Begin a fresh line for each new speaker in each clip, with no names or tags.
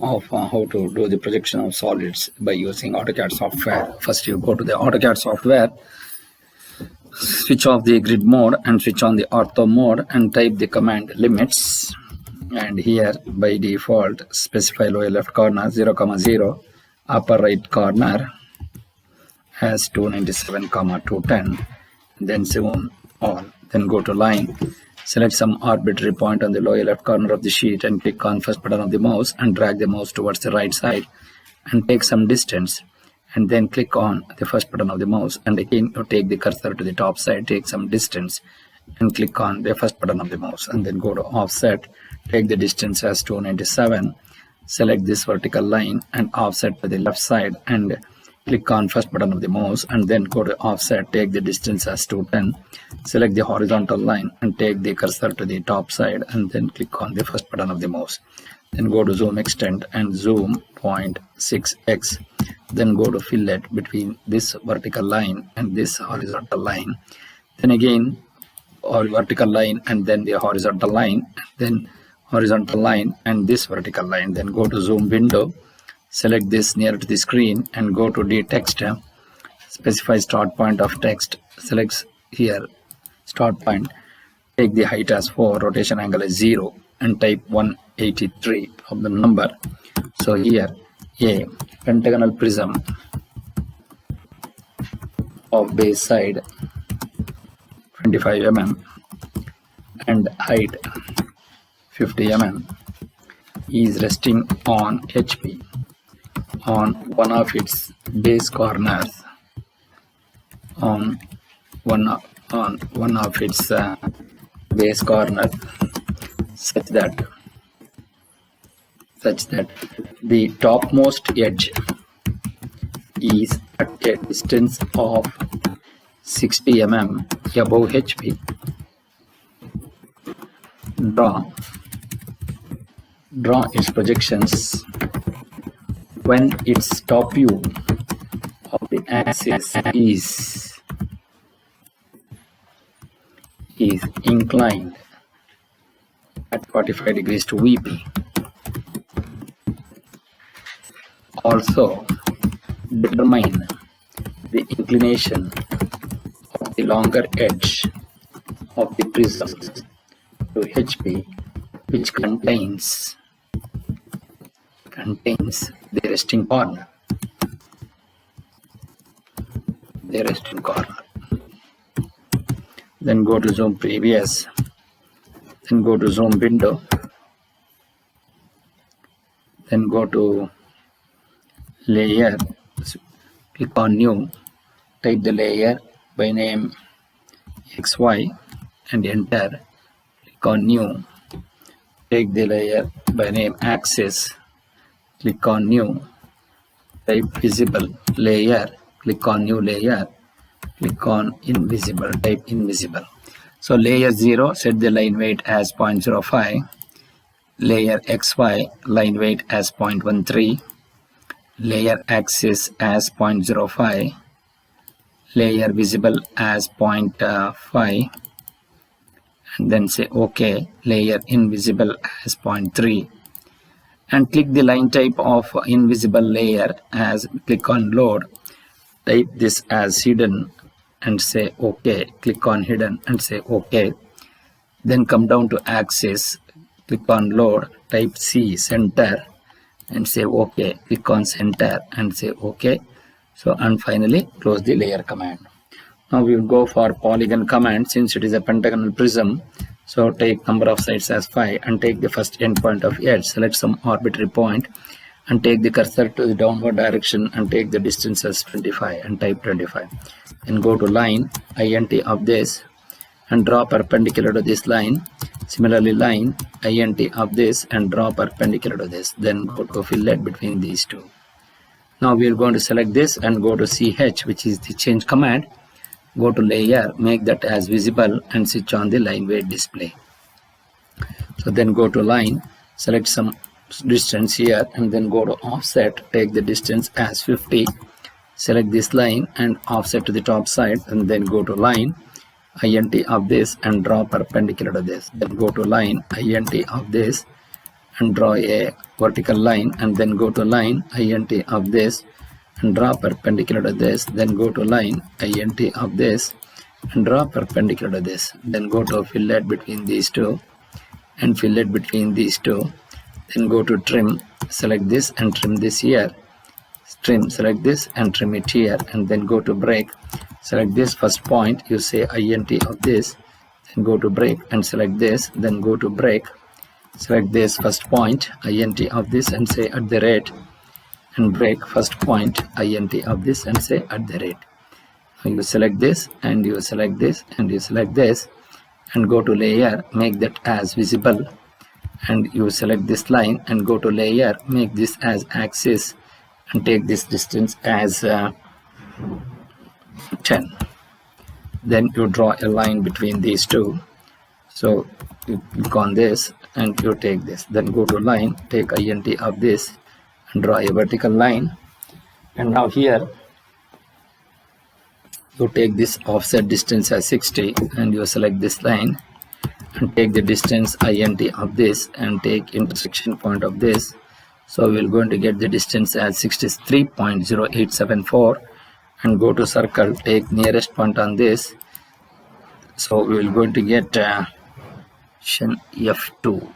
of how to do the projection of solids by using AutoCAD software. First, you go to the AutoCAD software, switch off the grid mode and switch on the ortho mode and type the command limits. And here by default specify lower left corner 0, 0, upper right corner as 297, 210, then zoom on, then go to line. Select some arbitrary point on the lower left corner of the sheet and click on first button of the mouse and drag the mouse towards the right side and take some distance, and then click on the first button of the mouse and again you take the cursor to the top side, take some distance and click on the first button of the mouse and then go to offset, take the distance as 297, select this vertical line and offset to the left side and click on first button of the mouse and then go to offset, take the distance as 210, select the horizontal line and take the cursor to the top side and then click on the first button of the mouse. Then go to zoom extend and zoom 0.6x, then go to fillet between this vertical line and this horizontal line, then again or vertical line and then the horizontal line, then horizontal line and this vertical line. Then go to zoom window, select this near to the screen and go to the text, specify start point of text, select here start point, take the height as 4, rotation angle is 0 and type 183 of the number. So here a pentagonal prism of base side 25 mm and height 50 mm is resting on HP on one of its base corners, on one of its base corner, such that the topmost edge is at a distance of 60 mm above HP. Draw its projections when its top view of the axis is inclined at 45 degrees to VP. Also determine the inclination of the longer edge of the prism to HP, which contains the resting corner. Then go to zoom previous, then go to zoom window, then go to layer, click on new, type the layer by name XY and enter, click on new, take the layer by name axis, click on new, type visible layer, click on new layer, click on invisible, type invisible. So layer 0, set the line weight as 0.05, layer XY line weight as 0.13, layer axis as 0.05, layer visible as 0.5, and then say OK, layer invisible as 0.3, and click the line type of invisible layer as, click on load, type this as hidden and say OK, click on hidden and say OK. Then come down to axis, click on load, type C center and say OK, click on center and say OK. So and finally close the layer command. Now we will go for polygon command. Since it is a pentagonal prism, so take number of sides as 5 and take the first end point of edge, select some arbitrary point and take the cursor to the downward direction and take the distance as 25 and type 25. Then go to line int of this and draw perpendicular to this line. Similarly line int of this and draw perpendicular to this. Then go to fillet between these two. Now we are going to select this and go to CH, which is the change command. Go to layer, make that as visible and switch on the line weight display. So then go to line, select some distance here and then go to offset, take the distance as 50, select this line and offset to the top side and then go to line int of this and draw perpendicular to this. Then go to line int of this and draw a vertical line, and then go to line int of this and draw perpendicular to this, then go to line int of this and draw perpendicular to this, then go to fillet between these two and fillet between these two, then go to trim, select this and trim this here, trim, select this and trim it here, and then go to break, select this first point, you say int of this, then go to break and select this, then go to break, select this first point int of this and say at the rate, and break first point int of this and say at the rate. Now you select this and you select this and you select this and go to layer, make that as visible, and you select this line and go to layer, make this as axis and take this distance as 10. Then you draw a line between these two, so you click on this and you take this, then go to line, take int of this and draw a vertical line, and now here you take this offset distance as 60 and you select this line and take the distance int of this and take intersection point of this, so we're going to get the distance as 63.0874 and go to circle, take nearest point on this, so we will going to get F2.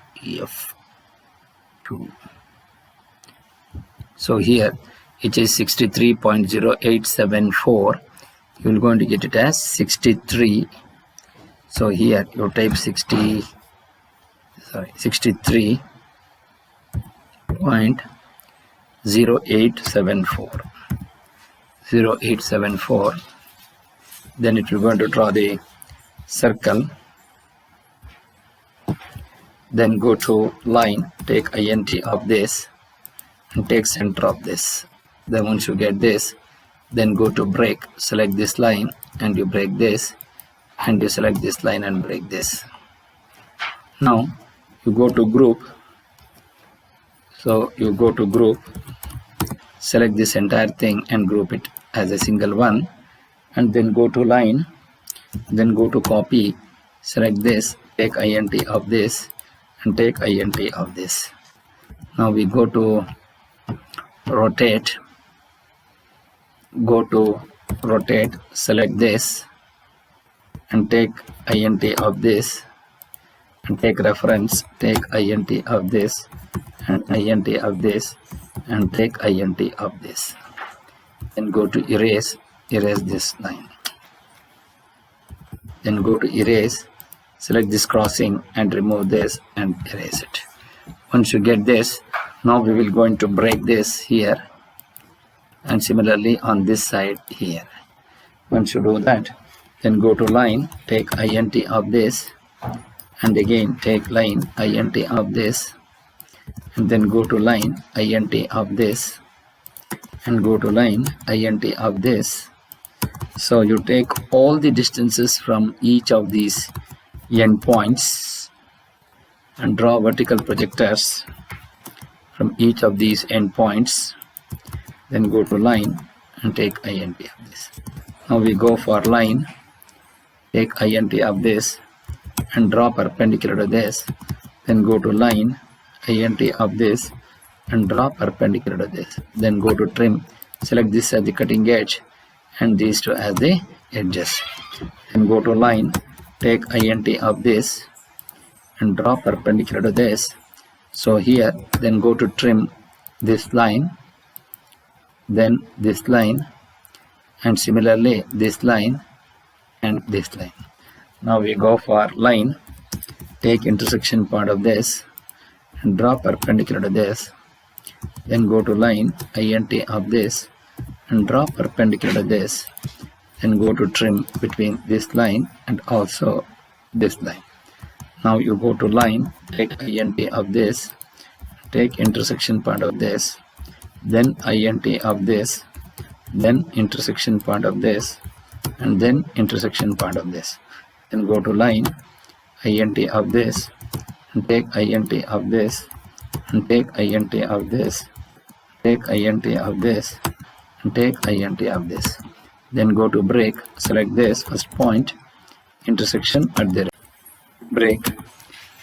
So here it is 63.0874, you will going to get it as 63. So here you type 63.0874, then it will going to draw the circle, then go to line, take int of this and take center of this, then once you get this, then go to break, select this line and you break this and you select this line and break this. Now you go to group, so you go to group, select this entire thing and group it as a single one, and then go to line, then go to copy, select this, take int of this and take int of this. Now we go to rotate, go to rotate, select this and take int of this and take reference, take int of this and int of this and take int of this, then go to erase, erase this line, then go to erase, select this crossing and remove this and erase it. Once you get this, now we will going to break this here and similarly on this side here. Once you do that, then go to line, take int of this and again take line int of this and then go to line int of this and go to line int of this. So you take all the distances from each of these endpoints and draw vertical projectors from each of these endpoints, then go to line and take int of this. Now we go for line, take int of this and draw perpendicular to this, then go to line int of this and draw perpendicular to this, then go to trim, select this as the cutting edge and these two as the edges, then go to line, take int of this and draw perpendicular to this, so here then go to trim this line, then this line and similarly this line and this line. Now we go for line, take intersection part of this and draw perpendicular to this, then go to line int of this and draw perpendicular to this, then go to trim between this line and also this line. Now you go to line, take int of this, take intersection part of this, then int of this, then intersection part of this and then intersection part of this, then go to line int of this and take int of this and take int of this, take int of this and take int of this, then go to break, select this first point, intersection at the break,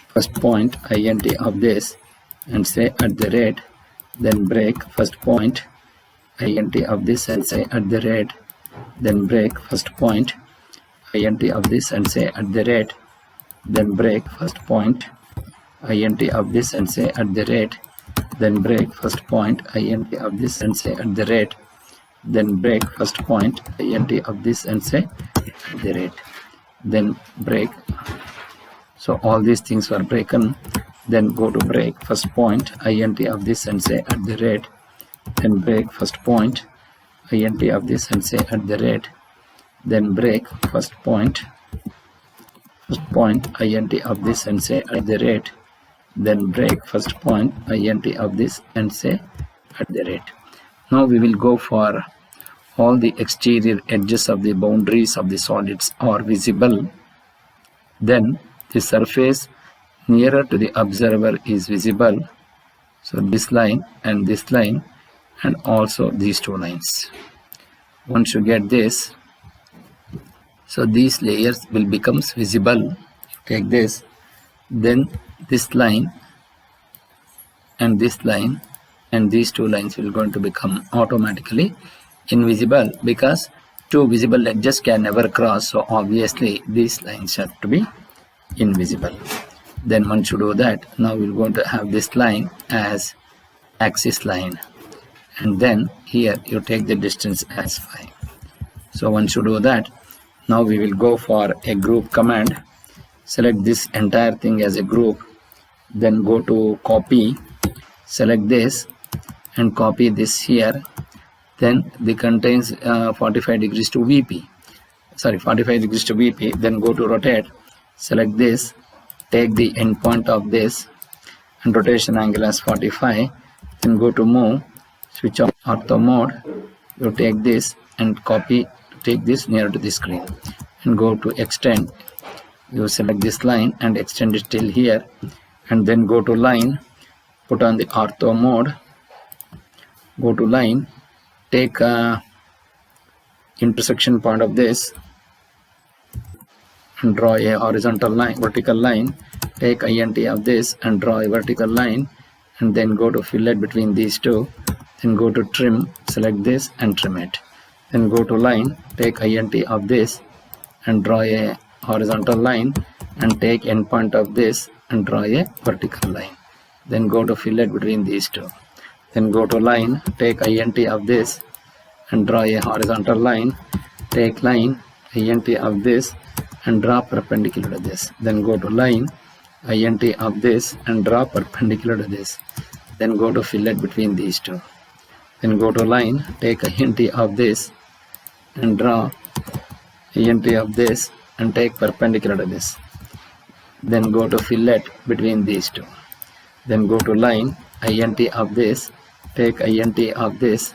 first point int of this and say at the rate, then break first point int of this and say at the rate, then break first point int of this and say at the rate, then break first point int of this and say at the rate, then break first point int of this and say at the rate, then break first point int of this and say at the rate, then break. So all these things were broken. Then go to break first point int of this and say at the rate, then break first point int of this and say at the rate, then break first point int of this and say at the rate, then break first point int of this and say at the rate. Now we will go for all the exterior edges of the boundaries of the solids are visible. Then the surface nearer to the observer is visible. So this line and also these two lines. Once you get this, so these layers will become visible. You take this, then this line and these two lines will going to become automatically invisible, because two visible edges can never cross. So obviously these lines have to be invisible. Then once you do that, now we're going to have this line as axis line, and then here you take the distance as phi. So once you do that, now we will go for a group command. Select this entire thing as a group, then go to copy, select this and copy this here. Then the contains 45 degrees to VP, then go to rotate, select this, take the endpoint of this and rotation angle as 45, then go to move, switch on ortho mode, you take this and copy, take this near to the screen and go to extend, you select this line and extend it till here, and then go to line, put on the ortho mode, go to line, take intersection point of this and draw a horizontal line, vertical line, take int of this and draw a vertical line, and then go to fillet between these two, then go to trim, select this and trim it, then go to line, take int of this and draw a horizontal line and take endpoint of this and draw a vertical line, then go to fillet between these two, then go to line, take int of this and draw a horizontal line, take line int of this and draw perpendicular to this, then go to line int of this and draw perpendicular to this, then go to fillet between these two, then go to line, take int of this and draw int of this and take perpendicular to this, then go to fillet between these two, then go to line int of this, take int of this,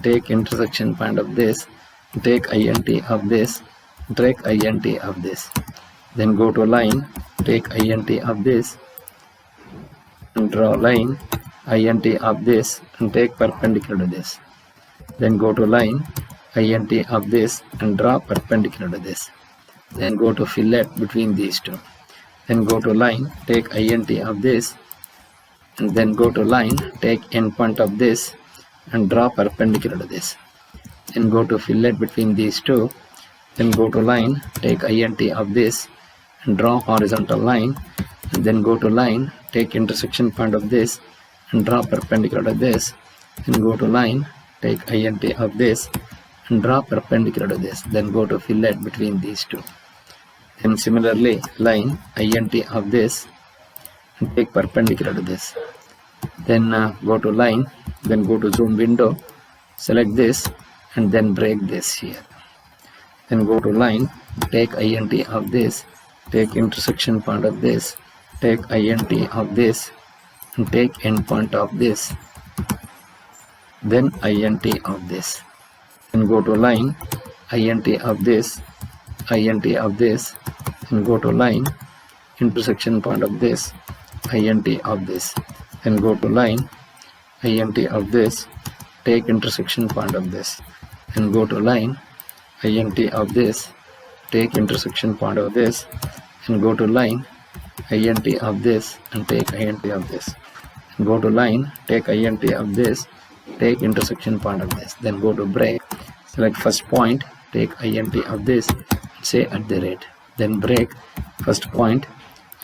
take intersection point of this, take int of this, take int of this, then go to line, take int of this and draw line int of this and take perpendicular to this, then go to line int of this and draw perpendicular to this, then go to fillet between these two, then go to line, take int of this and then go to line, take endpoint of this and draw perpendicular to this, then go to fillet between these two, then go to line, take int of this and draw horizontal line, and then go to line, take intersection point of this and draw perpendicular to this, then go to line, take int of this and draw perpendicular to this, then go to fillet between these two, then similarly line int of this and take perpendicular to this, then go to line, then go to zoom window, select this and then break this here, then go to line, take int of this, take intersection point of this, take int of this and take endpoint of this, then int of this, then go to line int of this and go to line, intersection point of this, int of this, then go to line int of this, take intersection point of this, then go to line int of this, take intersection point of this, and go to line int of this and take int of this, go to line, take int of this, take intersection point of this, then go to break, select first point, take int of this, say at the rate, then break first point,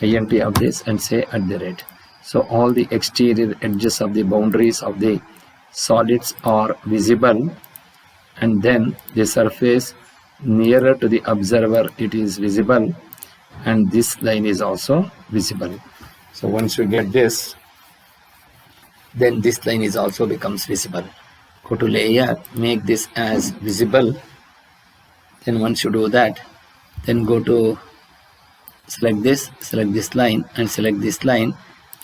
int of this, and say at the rate. So all the exterior edges of the boundaries of the solids are visible, and then the surface nearer to the observer, it is visible, and this line is also visible. So once you get this, then this line is also becomes visible. Go to layer, make this as visible. Then once you do that, then go to select this line and select this line,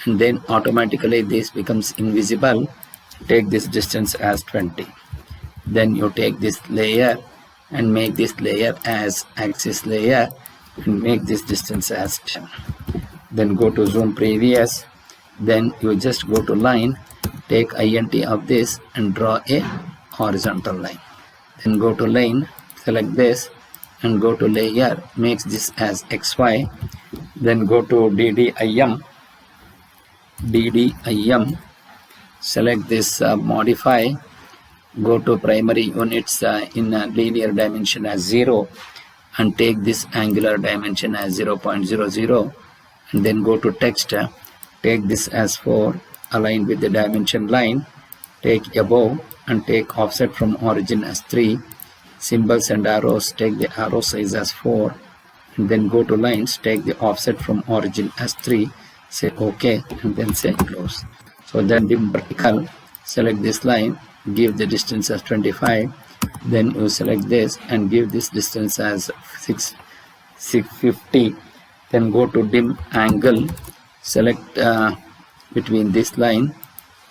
and then automatically this becomes invisible. Take this distance as 20. Then you take this layer and make this layer as axis layer and make this distance as 10. Then go to zoom previous, then you just go to line, take int of this and draw a horizontal line. Then go to line, select this and go to layer, makes this as xy. Then go to DDIM, select this modify, go to primary units in linear dimension as 0 and take this angular dimension as 0.00, and then go to text, take this as 4, align with the dimension line, take above and take offset from origin as 3, symbols and arrows, take the arrow size as 4, and then go to lines, take the offset from origin as 3, say OK, and then say close. So then the vertical, select this line, give the distance as 25, then you select this and give this distance as 650. Then go to dim angle, select between this line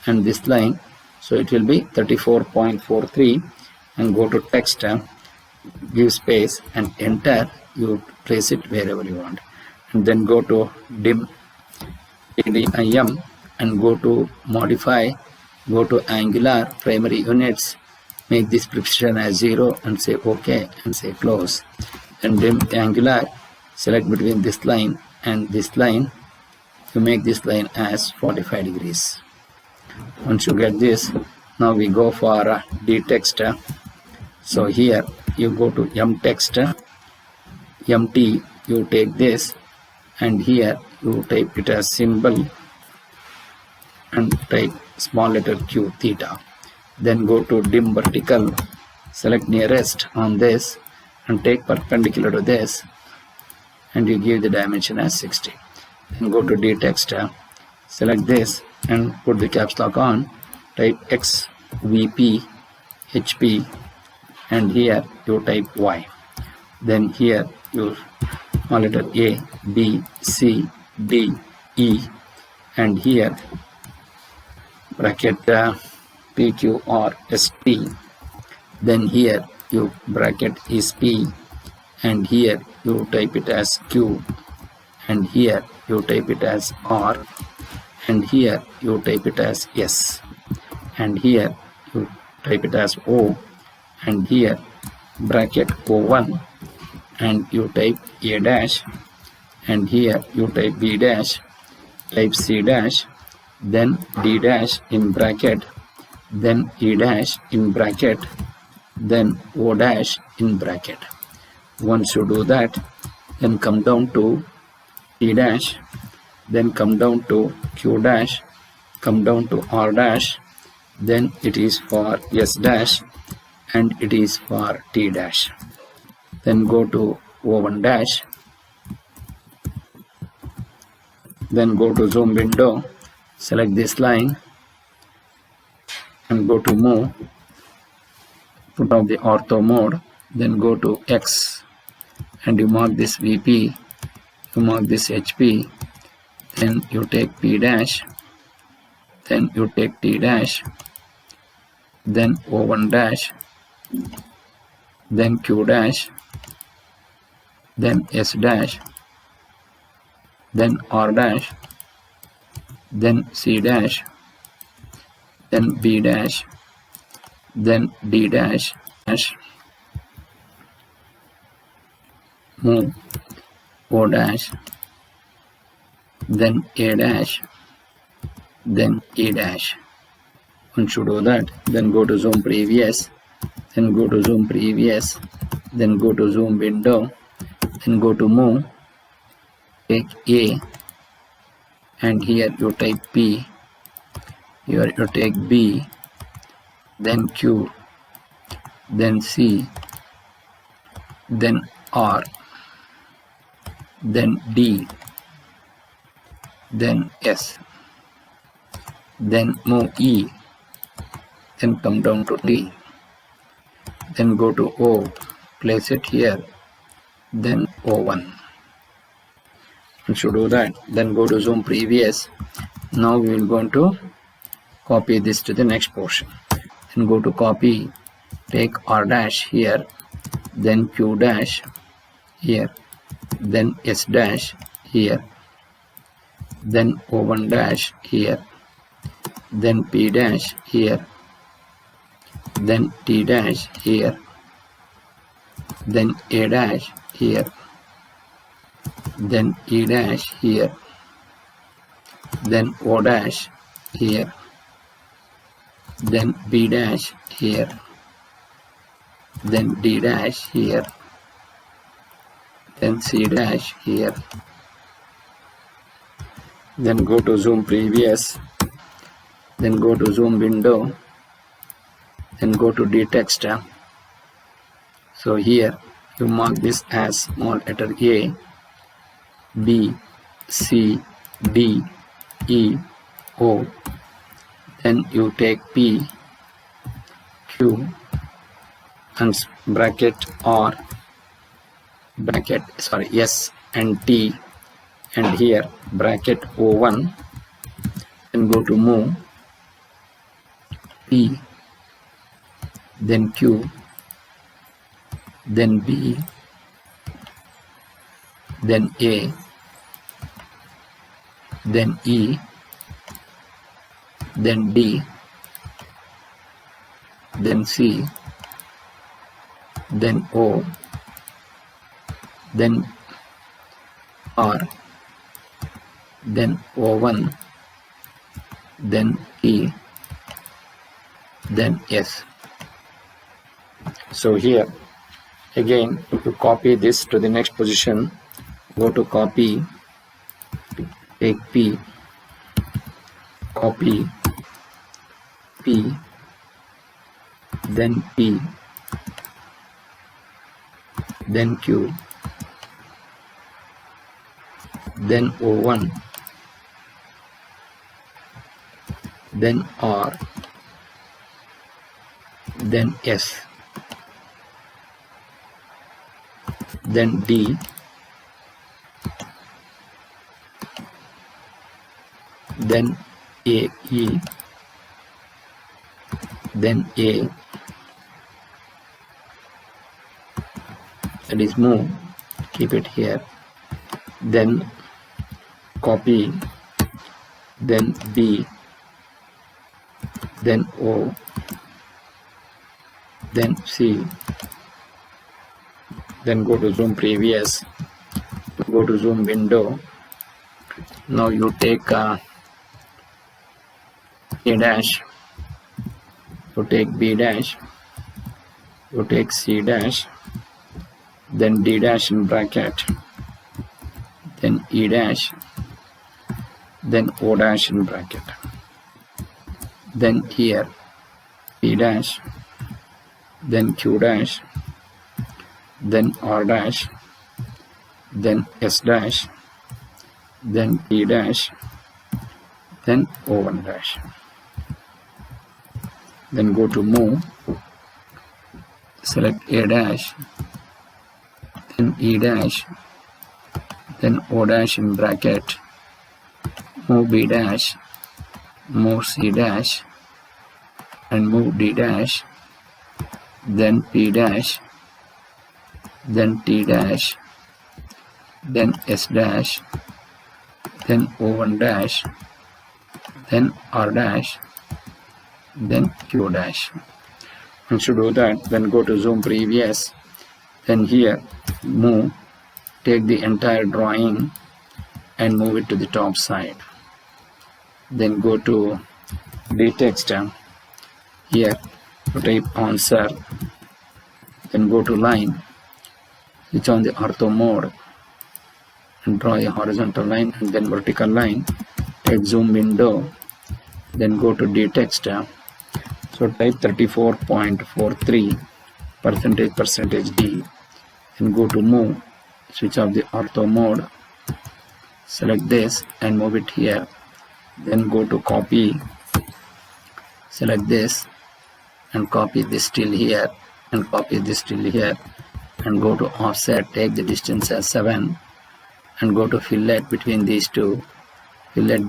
and this line, so it will be 34.43, and go to text, give space and enter, you place it wherever you want, and then go to dim and go to modify, go to angular primary units, make this precision as 0 and say OK and say close. And dim angular, select between this line and this line, you make this line as 45 degrees. Once you get this, now we go for D text. So here you go to M text, MT, you take this and here you type it as symbol and type small letter q theta. Then go to dim vertical, select nearest on this and take perpendicular to this and you give the dimension as 60. Then go to D text, select this and put the caps lock on, type X VP HP and here you type Y. Then here you small letter A, B, C, D, E, and here bracket PQR ST. Then here you bracket is P and here you type it as Q and here you type it as R and here you type it as S and here you type it as O and here bracket O1 and you type A dash and here you type B dash, type C dash, then D dash in bracket, then E dash in bracket, then O dash in bracket. Once you do that, then come down to T dash, then come down to Q dash, come down to R dash, then it is for S dash and it is for T dash. Then go to O1 dash, then go to zoom window, select this line and go to move, put off the ortho mode, then go to X and you mark this VP, you mark this HP, then you take P dash, then you take T dash, then O1 dash, then Q dash, then S dash, then R dash, then C dash, then B dash, then D dash, move O dash, then A dash, then E dash. Once you do that, then go to zoom previous, then go to zoom previous, then go to zoom window, then go to move, take A, and here you take P, here you take B, then Q, then C, then R, then D, then S, then move E, then come down to D, then go to O, place it here, then O1. Once you do that, then go to zoom previous. Now we will going to copy this to the next portion. Then go to copy, take R dash here, then Q dash here, then S dash here, then O1 dash here, then P dash here, then T dash here, then A dash here, then E dash here, then O dash here, then B dash here, then D dash here, then C dash here, then go to zoom previous, then go to zoom window, then go to D text. So here you mark this as small letter A, B, C, D, E, O, then you take P, Q, and bracket R, bracket, S and T, and here bracket O1, then go to move, P, then Q, then B, then A, then E, then D, then C, then O, then R, then O1, then E, then S. So here again, if you copy this to the next position, go to copy, take P, copy P, then P, then Q, then O1, then R, then S, then D, then A, E, then A, that is move, keep it here, then copy, then B, then O, then C, then go to zoom previous, go to zoom window. Now you take A dash, you take B dash, you take C dash, then D dash in bracket, then E dash, then O dash in bracket, then here P dash, then Q dash, then R dash, then S dash, then T dash, then O1 dash. Then go to move, select A dash, then E dash, then O dash in bracket, move B dash, move C dash, and move D dash, then P dash, then T dash, then S dash, then O1 dash, then R dash, then Q dash. Once you do that, then go to zoom previous, then here move, take the entire drawing and move it to the top side. then go to text here to type answer, then go to line, switch on the ortho mode and draw a horizontal line and then vertical line, take zoom window, then go to text, so type 34.43 percentage D, and go to move, switch off the ortho mode, select this and move it here, then go to copy, select this and copy this till here and copy this till here, and go to offset, take the distance as 7 and go to fillet between these two, then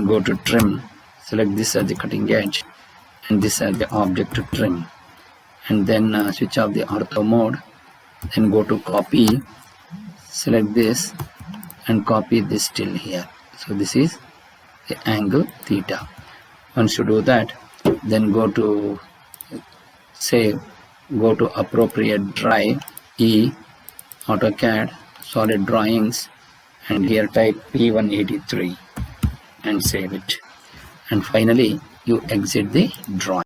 go to trim, select this as the cutting edge and this as the object to trim, and then switch off the ortho mode, then go to copy, select this and copy this till here. So this is the angle theta. Once you do that, then go to save, go to appropriate drive, E, AutoCAD, solid drawings, and here type P183 and save it, and finally you exit the drawing.